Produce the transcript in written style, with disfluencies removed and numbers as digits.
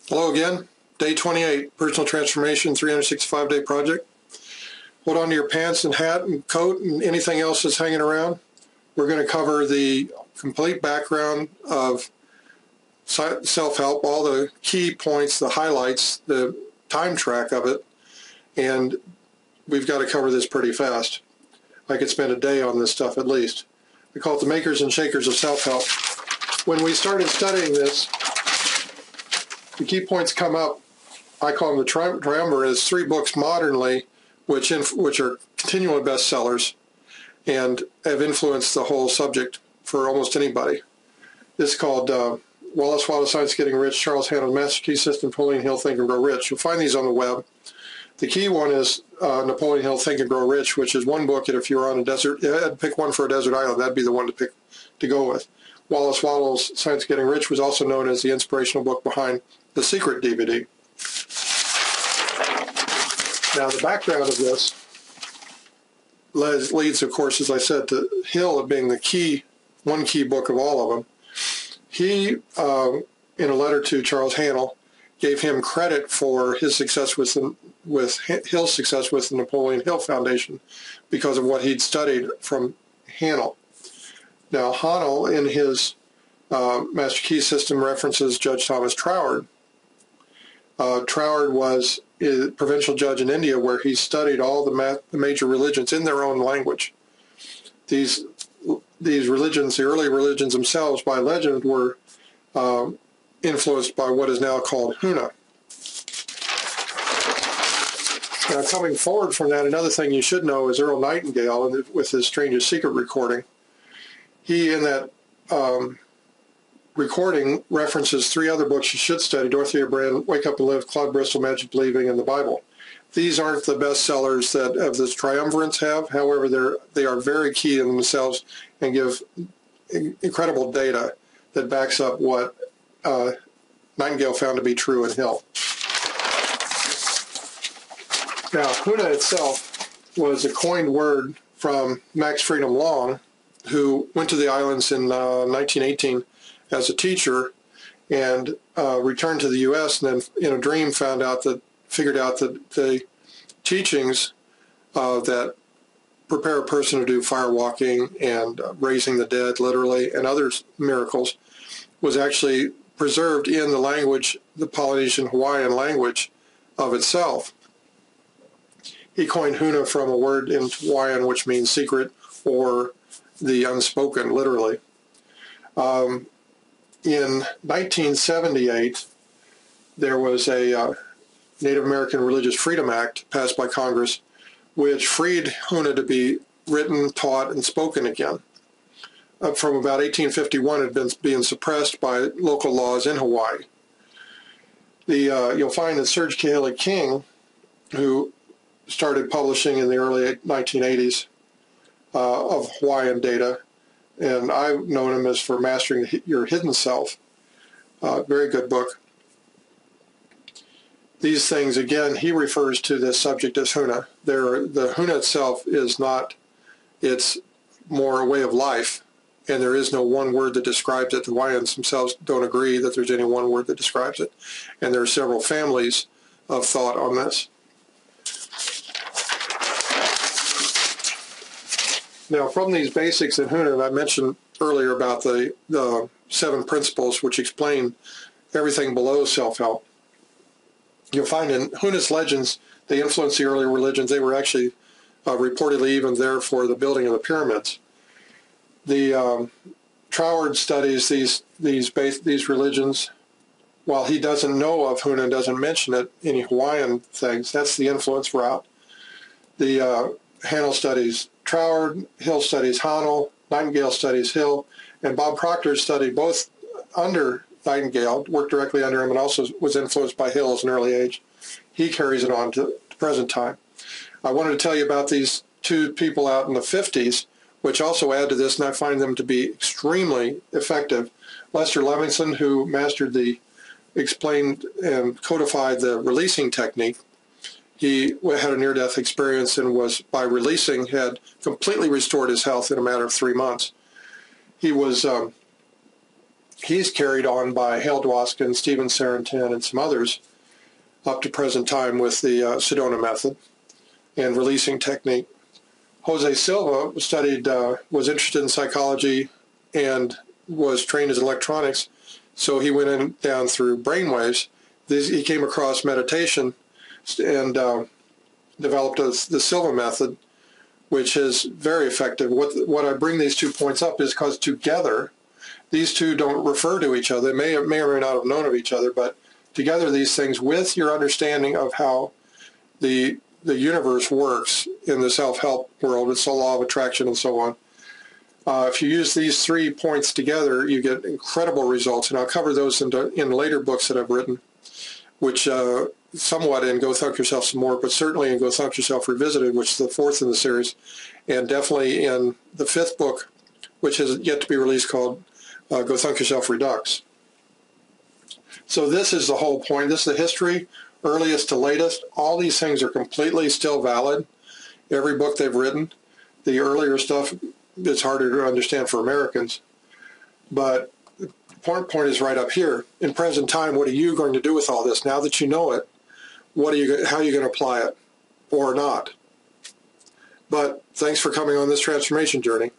Hello again. Day 28, Personal Transformation 365-day project. Hold on to your pants and hat and coat and anything else that's hanging around. We're going to cover the complete background of self-help, all the key points, the highlights, the time track of it, and we've got to cover this pretty fast. I could spend a day on this stuff at least. We call it the makers and shakers of self-help. When we started studying this, the key points come up. I call them the Triumvirate. It's 3 books modernly, which are continual bestsellers and have influenced the whole subject for almost anybody. This is called Wallace Wattles' Science of Getting Rich, Charles Haanel's Master Key System, Napoleon Hill, Think and Grow Rich. You'll find these on the web. The key one is Napoleon Hill, Think and Grow Rich, which is one book that if you're on a desert, you had to pick one for a desert island, that'd be the one to go with. Wallace Wattles' Science of Getting Rich was also known as the inspirational book behind The Secret DVD. Now, the background of this leads, of course, as I said, to Hill being the one key book of all of them. He, in a letter to Charles Haanel, gave him credit for his success with Hill's success with the Napoleon Hill Foundation because of what he'd studied from Haanel. Now, Haanel, in his Master Key System, references Judge Thomas Troward. Troward was a provincial judge in India where he studied all the major religions in their own language. These religions, the early religions themselves, by legend, were influenced by what is now called Huna. Now, coming forward from that, another thing you should know is Earl Nightingale, with his Strangest Secret recording. He, in that recording, references 3 other books you should study: Dorothea Brand, Wake Up and Live, Claude Bristol, Magic Believing, and the Bible. These aren't the bestsellers that of the triumvirates have. However, they are very key in themselves and give incredible data that backs up what Nightingale found to be true in Hill. Now, Huna itself was a coined word from Max Freedom Long, who went to the islands in 1918 as a teacher and returned to the U.S. and then in a dream figured out that the teachings that prepare a person to do fire walking and raising the dead, literally, and other miracles was actually preserved in the language, the Polynesian Hawaiian language of itself. He coined Huna from a word in Hawaiian which means secret or the unspoken, literally. In 1978, there was a Native American Religious Freedom Act passed by Congress, which freed Huna to be written, taught, and spoken again. From about 1851, it had been being suppressed by local laws in Hawaii. You'll find that Serge Kahele King, who started publishing in the early 1980s of Hawaiian data, and I've known him as for Mastering Your Hidden Self. Very good book. These things, again, he refers to this subject as Huna. The Huna itself is not, it's more a way of life, and there is no one word that describes it. The Hawaiians themselves don't agree that there's any one word that describes it, and there are several families of thought on this. Now, from these basics in Huna, I mentioned earlier about the 7 principles which explain everything below self-help. You'll find in Huna's legends, they influenced the early religions. They were actually reportedly even there for the building of the pyramids. The Troward studies these religions. While he doesn't know of Huna and doesn't mention it, any Hawaiian things, that's the influence route. The Haanel studies Troward, Hill studies Haanel, Nightingale studies Hill, and Bob Proctor studied both under Nightingale, worked directly under him, and also was influenced by Hill at an early age. He carries it on to the present time. I wanted to tell you about these 2 people out in the 50s, which also add to this, and I find them to be extremely effective. Lester Levinson, who mastered explained and codified the releasing technique. He had a near-death experience and by releasing, had completely restored his health in a matter of 3 months. He was he's carried on by Hale Dwoskin, Stephen Sarantin, and some others up to present time with the Sedona method and releasing technique. Jose Silva was interested in psychology and was trained as electronics, so he went in down through brainwaves. He came across meditation and developed the Silva method, which is very effective. What I bring these 2 points up is because together, these two don't refer to each other. They may or may not have known of each other, but together these things, with your understanding of how the universe works in the self-help world, with the law of attraction and so on, if you use these 3 points together, you get incredible results. And I'll cover those in later books that I've written, which somewhat in Go Thunk Yourself Some More, but certainly in Go Thunk Yourself Revisited, which is the 4th in the series, and definitely in the 5th book, which has yet to be released, called Go Thunk Yourself Redux. So this is the whole point. This is the history, earliest to latest. All these things are completely still valid. Every book they've written. The earlier stuff is harder to understand for Americans. But the point is right up here. In present time, what are you going to do with all this? Now that you know it, how are you going to apply it or not? But thanks for coming on this transformation journey.